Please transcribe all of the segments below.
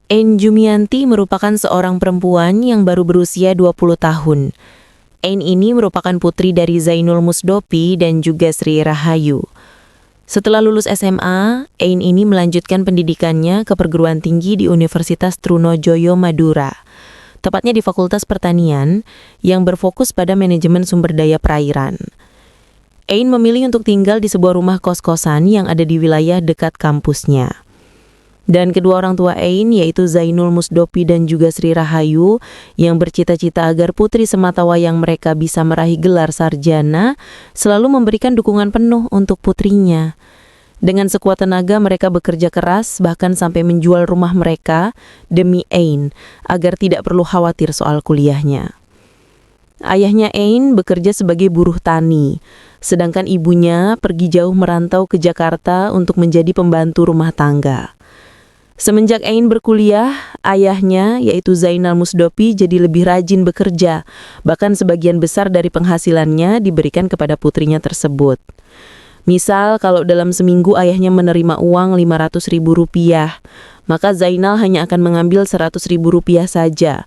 Ain Jumianti merupakan seorang perempuan yang baru berusia 20 tahun. Ain ini merupakan putri dari Zainul Musdopi dan juga Sri Rahayu. Setelah lulus SMA, Ain ini melanjutkan pendidikannya ke perguruan tinggi di Universitas Trunojoyo Madura, tepatnya di Fakultas Pertanian yang berfokus pada manajemen sumber daya perairan. Ain memilih untuk tinggal di sebuah rumah kos-kosan yang ada di wilayah dekat kampusnya. Dan kedua orang tua Ain, yaitu Zainul Musdopi dan juga Sri Rahayu, yang bercita-cita agar putri sematawayang mereka bisa meraih gelar sarjana, selalu memberikan dukungan penuh untuk putrinya. Dengan sekuat tenaga mereka bekerja keras, bahkan sampai menjual rumah mereka demi Ain, agar tidak perlu khawatir soal kuliahnya. Ayahnya Ain bekerja sebagai buruh tani, sedangkan ibunya pergi jauh merantau ke Jakarta untuk menjadi pembantu rumah tangga. Semenjak Ain berkuliah, ayahnya yaitu Zainal Musdopi jadi lebih rajin bekerja, bahkan sebagian besar dari penghasilannya diberikan kepada putrinya tersebut. Misal kalau dalam seminggu ayahnya menerima uang Rp500.000, maka Zainal hanya akan mengambil Rp100.000 saja.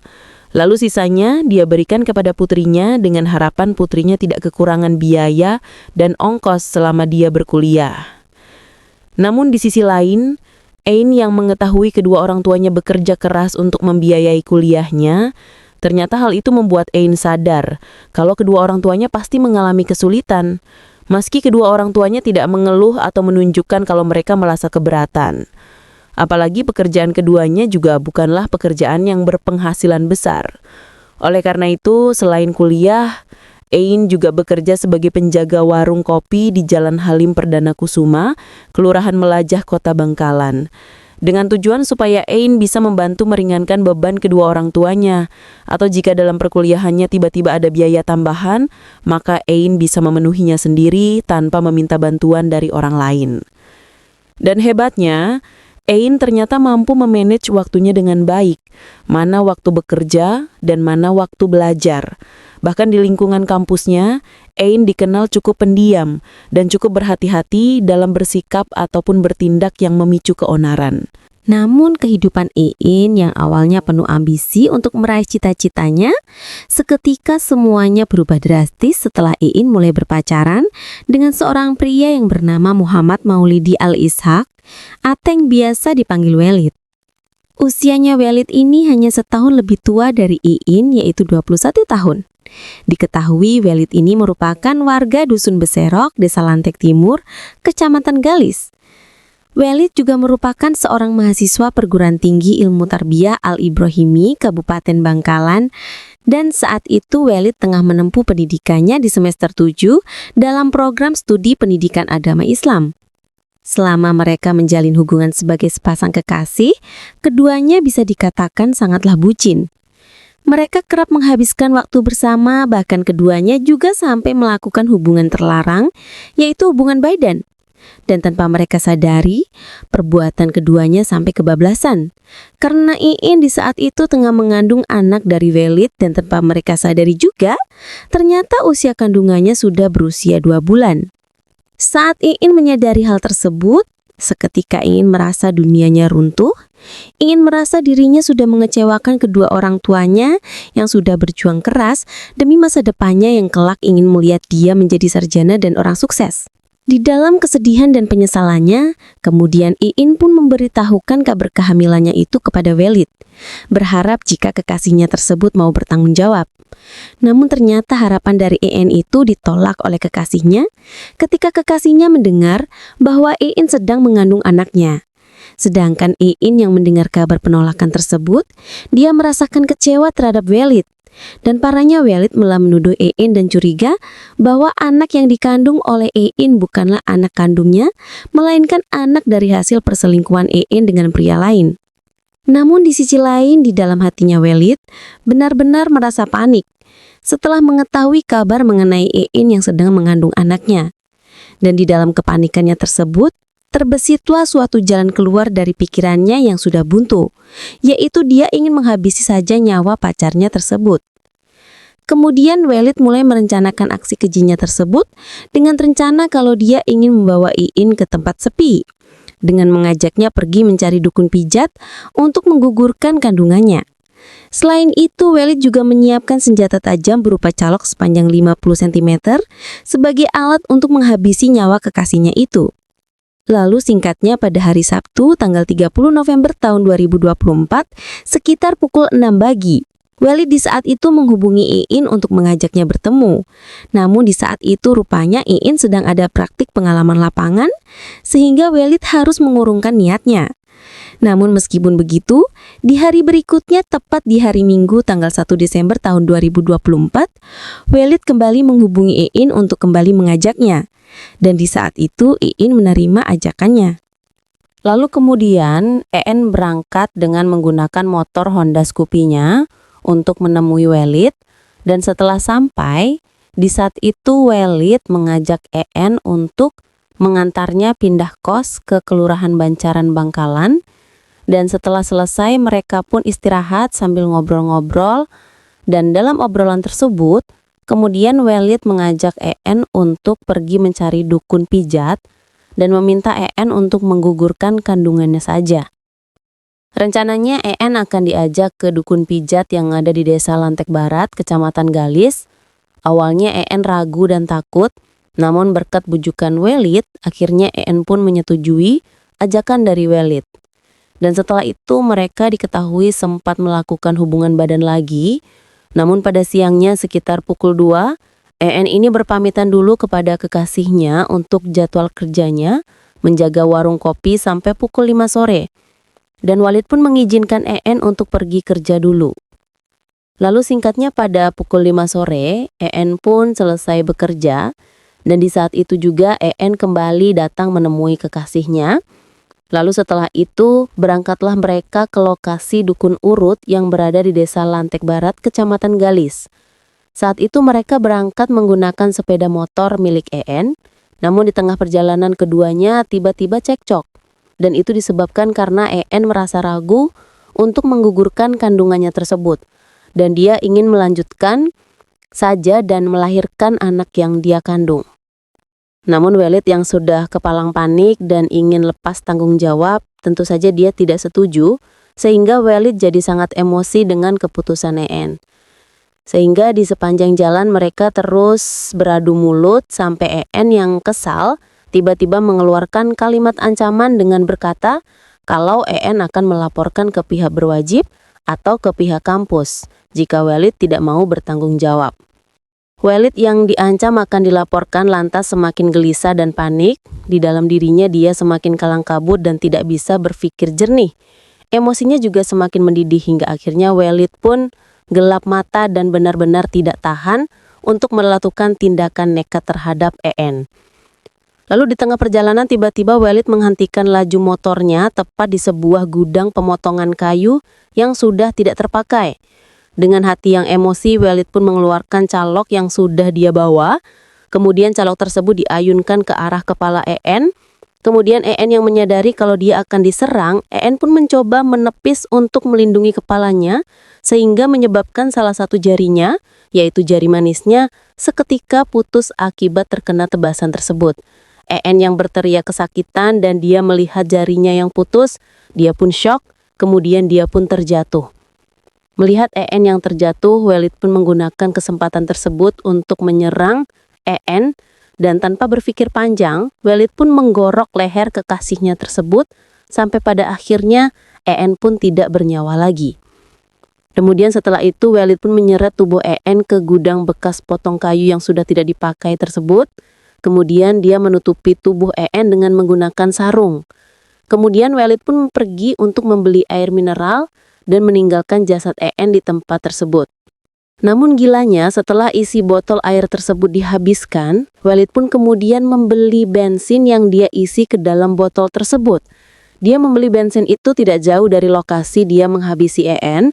Lalu sisanya dia berikan kepada putrinya dengan harapan putrinya tidak kekurangan biaya dan ongkos selama dia berkuliah. Namun di sisi lain, Ain yang mengetahui kedua orang tuanya bekerja keras untuk membiayai kuliahnya, ternyata hal itu membuat Ain sadar kalau kedua orang tuanya pasti mengalami kesulitan, meski kedua orang tuanya tidak mengeluh atau menunjukkan kalau mereka merasa keberatan. Apalagi pekerjaan keduanya juga bukanlah pekerjaan yang berpenghasilan besar. Oleh karena itu, selain kuliah, Ain juga bekerja sebagai penjaga warung kopi di Jalan Halim Perdana Kusuma, Kelurahan Melajah, Kota Bangkalan. Dengan tujuan supaya Ain bisa membantu meringankan beban kedua orang tuanya, atau jika dalam perkuliahannya tiba-tiba ada biaya tambahan, maka Ain bisa memenuhinya sendiri tanpa meminta bantuan dari orang lain. Dan hebatnya, Ain ternyata mampu memanage waktunya dengan baik, mana waktu bekerja dan mana waktu belajar. Bahkan di lingkungan kampusnya, Ain dikenal cukup pendiam dan cukup berhati-hati dalam bersikap ataupun bertindak yang memicu keonaran. Namun kehidupan Ain yang awalnya penuh ambisi untuk meraih cita-citanya, seketika semuanya berubah drastis setelah Ain mulai berpacaran dengan seorang pria yang bernama Muhammad Maulidi Al-Ishaq atau yang biasa dipanggil Walid. Usianya Walid ini hanya setahun lebih tua dari Ain, yaitu 21 tahun. Diketahui Walid ini merupakan warga Dusun Beserok, Desa Lantek Timur, Kecamatan Galis. Walid juga merupakan seorang mahasiswa perguruan tinggi ilmu tarbiyah Al-Ibrahimi, Kabupaten Bangkalan, dan saat itu Walid tengah menempuh pendidikannya di semester 7 dalam program studi pendidikan agama Islam. Selama mereka menjalin hubungan sebagai sepasang kekasih, keduanya bisa dikatakan sangatlah bucin. Mereka kerap menghabiskan waktu bersama, bahkan keduanya juga sampai melakukan hubungan terlarang, yaitu hubungan badan. Dan tanpa mereka sadari, perbuatan keduanya sampai kebablasan. Karena Ain di saat itu tengah mengandung anak dari Walid dan tanpa mereka sadari juga, ternyata usia kandungannya sudah berusia 2 bulan. Saat Ain menyadari hal tersebut, seketika Ain merasa dunianya runtuh. Ain merasa dirinya sudah mengecewakan kedua orang tuanya yang sudah berjuang keras demi masa depannya yang kelak ingin melihat dia menjadi sarjana dan orang sukses. Di dalam kesedihan dan penyesalannya, kemudian Ain pun memberitahukan kabar kehamilannya itu kepada Walid, berharap jika kekasihnya tersebut mau bertanggung jawab. Namun ternyata harapan dari Ain itu ditolak oleh kekasihnya ketika kekasihnya mendengar bahwa Ain sedang mengandung anaknya. Sedangkan Ain yang mendengar kabar penolakan tersebut, dia merasakan kecewa terhadap Walid. Dan parahnya Walid malah menuduh Ain dan curiga bahwa anak yang dikandung oleh Ain bukanlah anak kandungnya, melainkan anak dari hasil perselingkuhan Ain dengan pria lain. Namun di sisi lain, di dalam hatinya Walid benar-benar merasa panik setelah mengetahui kabar mengenai Ain yang sedang mengandung anaknya. Dan di dalam kepanikannya tersebut, terbesitlah suatu jalan keluar dari pikirannya yang sudah buntu, yaitu dia ingin menghabisi saja nyawa pacarnya tersebut. Kemudian Walid mulai merencanakan aksi kejinya tersebut dengan rencana kalau dia ingin membawa Ain ke tempat sepi. dengan mengajaknya pergi mencari dukun pijat untuk menggugurkan kandungannya. Selain itu, Walid juga menyiapkan senjata tajam berupa calok sepanjang 50 cm sebagai alat untuk menghabisi nyawa kekasihnya itu. Lalu singkatnya pada hari Sabtu tanggal 30 November tahun 2024 sekitar pukul 6 pagi, Walid di saat itu menghubungi Iin untuk mengajaknya bertemu. Namun di saat itu rupanya Iin sedang ada praktik pengalaman lapangan sehingga Walid harus mengurungkan niatnya. Namun meskipun begitu, di hari berikutnya tepat di hari Minggu tanggal 1 Desember tahun 2024, Walid kembali menghubungi Iin untuk kembali mengajaknya. Dan di saat itu Iin menerima ajakannya. Lalu kemudian En berangkat dengan menggunakan motor Honda Scoopy-nya untuk menemui Walid, dan setelah sampai, di saat itu Walid mengajak En untuk mengantarnya pindah kos ke Kelurahan Bancaran Bangkalan, dan setelah selesai mereka pun istirahat sambil ngobrol-ngobrol, dan dalam obrolan tersebut, kemudian Walid mengajak En untuk pergi mencari dukun pijat dan meminta En untuk menggugurkan kandungannya saja. Rencananya En akan diajak ke dukun pijat yang ada di Desa Lantek Barat, Kecamatan Galis. Awalnya En ragu dan takut, namun berkat bujukan Walid, akhirnya En pun menyetujui ajakan dari Walid. Dan setelah itu mereka diketahui sempat melakukan hubungan badan lagi, namun pada siangnya sekitar pukul 2, En ini berpamitan dulu kepada kekasihnya untuk jadwal kerjanya, menjaga warung kopi sampai pukul 5 sore. Dan Walid pun mengizinkan En untuk pergi kerja dulu. Lalu singkatnya pada pukul 5 sore, En pun selesai bekerja, dan di saat itu juga En kembali datang menemui kekasihnya. Lalu setelah itu, berangkatlah mereka ke lokasi dukun urut yang berada di Desa Lantek Barat, Kecamatan Galis. Saat itu mereka berangkat menggunakan sepeda motor milik En, namun di tengah perjalanan keduanya tiba-tiba cekcok. Dan itu disebabkan karena En merasa ragu untuk menggugurkan kandungannya tersebut. Dan dia ingin melanjutkan saja dan melahirkan anak yang dia kandung. Namun Walid yang sudah kepalang panik dan ingin lepas tanggung jawab, tentu saja dia tidak setuju, sehingga Walid jadi sangat emosi dengan keputusan En. Sehingga di sepanjang jalan mereka terus beradu mulut sampai En yang kesal tiba-tiba mengeluarkan kalimat ancaman dengan berkata kalau En akan melaporkan ke pihak berwajib atau ke pihak kampus jika Walid tidak mau bertanggung jawab. Walid yang diancam akan dilaporkan lantas semakin gelisah dan panik. Di dalam dirinya dia semakin kalang kabut dan tidak bisa berpikir jernih. Emosinya juga semakin mendidih hingga akhirnya Walid pun gelap mata dan benar-benar tidak tahan untuk melakukan tindakan nekat terhadap En. Lalu di tengah perjalanan tiba-tiba Walid menghentikan laju motornya tepat di sebuah gudang pemotongan kayu yang sudah tidak terpakai. Dengan hati yang emosi, Walid pun mengeluarkan calok yang sudah dia bawa. Kemudian calok tersebut diayunkan ke arah kepala En. Kemudian En yang menyadari kalau dia akan diserang, En pun mencoba menepis untuk melindungi kepalanya, sehingga menyebabkan salah satu jarinya, yaitu jari manisnya, seketika putus akibat terkena tebasan tersebut. En yang berteriak kesakitan dan dia melihat jarinya yang putus, dia pun syok, kemudian dia pun terjatuh. Melihat En yang terjatuh, Walid pun menggunakan kesempatan tersebut untuk menyerang En, dan tanpa berpikir panjang, Walid pun menggorok leher kekasihnya tersebut, sampai pada akhirnya En pun tidak bernyawa lagi. Kemudian setelah itu, Walid pun menyeret tubuh En ke gudang bekas potong kayu yang sudah tidak dipakai tersebut. Kemudian dia menutupi tubuh En dengan menggunakan sarung. Kemudian Walid pun pergi untuk membeli air mineral dan meninggalkan jasad En di tempat tersebut. Namun gilanya setelah isi botol air tersebut dihabiskan, Walid pun kemudian membeli bensin yang dia isi ke dalam botol tersebut. Dia membeli bensin itu tidak jauh dari lokasi dia menghabisi En.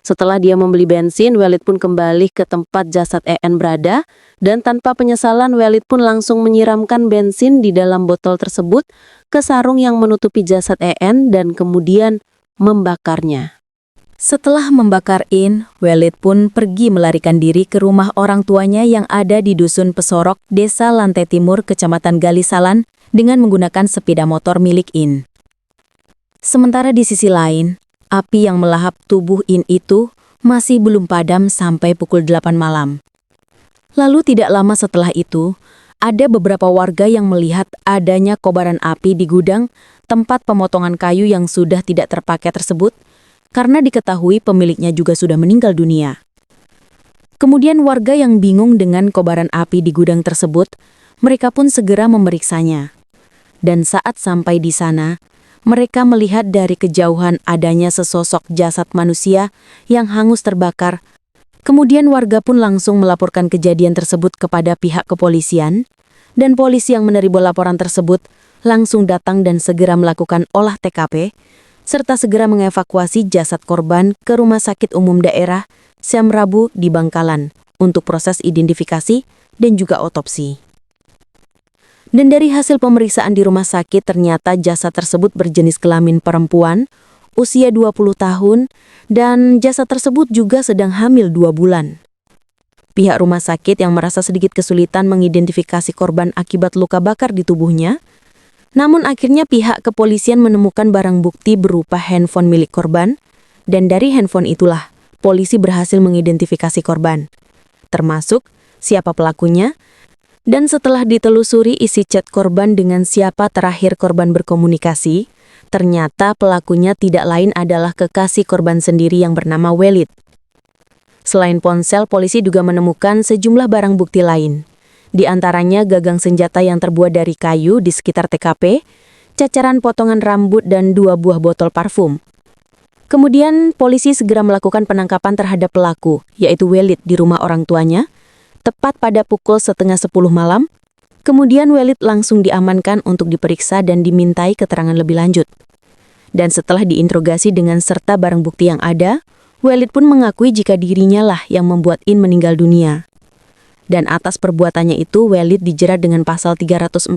Setelah dia membeli bensin, Walid pun kembali ke tempat jasad En berada, dan tanpa penyesalan Walid pun langsung menyiramkan bensin di dalam botol tersebut ke sarung yang menutupi jasad En dan kemudian membakarnya. Setelah membakar In, Walid pun pergi melarikan diri ke rumah orang tuanya yang ada di Dusun Pesorok, Desa Lantai Timur, Kecamatan Galisalan, dengan menggunakan sepeda motor milik In. Sementara di sisi lain, api yang melahap tubuh In itu masih belum padam sampai pukul 8 malam. Lalu tidak lama setelah itu, ada beberapa warga yang melihat adanya kobaran api di gudang tempat pemotongan kayu yang sudah tidak terpakai tersebut karena diketahui pemiliknya juga sudah meninggal dunia. Kemudian warga yang bingung dengan kobaran api di gudang tersebut, mereka pun segera memeriksanya. Dan saat sampai di sana, mereka melihat dari kejauhan adanya sesosok jasad manusia yang hangus terbakar. Kemudian warga pun langsung melaporkan kejadian tersebut kepada pihak kepolisian, dan polisi yang menerima laporan tersebut langsung datang dan segera melakukan olah TKP, serta segera mengevakuasi jasad korban ke Rumah Sakit Umum Daerah Syam Rabu di Bangkalan untuk proses identifikasi dan juga otopsi. Dan dari hasil pemeriksaan di rumah sakit ternyata jasad tersebut berjenis kelamin perempuan, usia 20 tahun, dan jasad tersebut juga sedang hamil 2 bulan. Pihak rumah sakit yang merasa sedikit kesulitan mengidentifikasi korban akibat luka bakar di tubuhnya, namun akhirnya pihak kepolisian menemukan barang bukti berupa handphone milik korban, dan dari handphone itulah polisi berhasil mengidentifikasi korban, termasuk siapa pelakunya. Dan setelah ditelusuri isi chat korban dengan siapa terakhir korban berkomunikasi, ternyata pelakunya tidak lain adalah kekasih korban sendiri yang bernama Walid. Selain ponsel, polisi juga menemukan sejumlah barang bukti lain. Di antaranya gagang senjata yang terbuat dari kayu di sekitar TKP, cacaran potongan rambut, dan 2 buah botol parfum. Kemudian, polisi segera melakukan penangkapan terhadap pelaku, yaitu Walid di rumah orang tuanya, tepat pada pukul 9:30 malam. Kemudian Walid langsung diamankan untuk diperiksa dan dimintai keterangan lebih lanjut. Dan setelah diinterogasi dengan serta barang bukti yang ada, Walid pun mengakui jika dirinya lah yang membuat In meninggal dunia. Dan atas perbuatannya itu, Walid dijerat dengan pasal 340,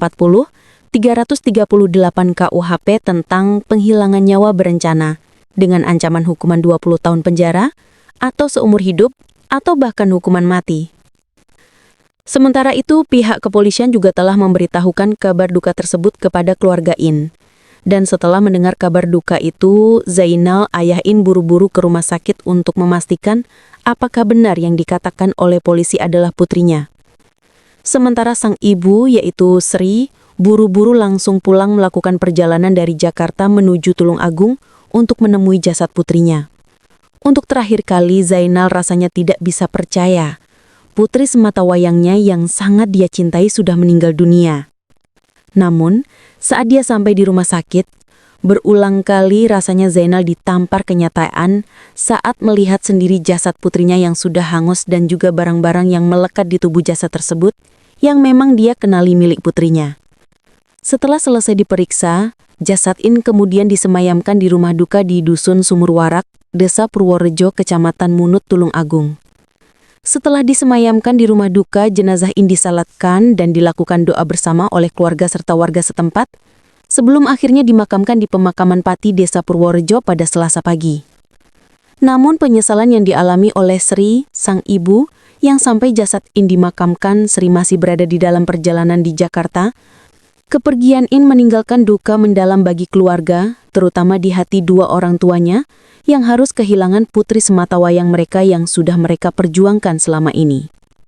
338 KUHP tentang penghilangan nyawa berencana dengan ancaman hukuman 20 tahun penjara, atau seumur hidup, atau bahkan hukuman mati. Sementara itu, pihak kepolisian juga telah memberitahukan kabar duka tersebut kepada keluarga In. Dan setelah mendengar kabar duka itu, Zainal, ayah In, buru-buru ke rumah sakit untuk memastikan apakah benar yang dikatakan oleh polisi adalah putrinya. Sementara sang ibu, yaitu Sri, buru-buru langsung pulang melakukan perjalanan dari Jakarta menuju Tulung Agung untuk menemui jasad putrinya. Untuk terakhir kali, Zainal rasanya tidak bisa percaya. Putri semata wayangnya yang sangat dia cintai sudah meninggal dunia. Namun, saat dia sampai di rumah sakit, berulang kali rasanya Zainal ditampar kenyataan saat melihat sendiri jasad putrinya yang sudah hangus dan juga barang-barang yang melekat di tubuh jasad tersebut yang memang dia kenali milik putrinya. Setelah selesai diperiksa, jasad In kemudian disemayamkan di rumah duka di Dusun Sumurwarak, Desa Purworejo, Kecamatan Munut, Tulung Agung. Setelah disemayamkan di rumah duka, jenazah In disalatkan dan dilakukan doa bersama oleh keluarga serta warga setempat, sebelum akhirnya dimakamkan di pemakaman Pati Desa Purworejo pada Selasa pagi. Namun penyesalan yang dialami oleh Sri, sang ibu, yang sampai jasad In dimakamkan, Sri masih berada di dalam perjalanan di Jakarta. Kepergian In meninggalkan duka mendalam bagi keluarga, terutama di hati 2 orang tuanya, yang harus kehilangan putri sematawayang mereka yang sudah mereka perjuangkan selama ini.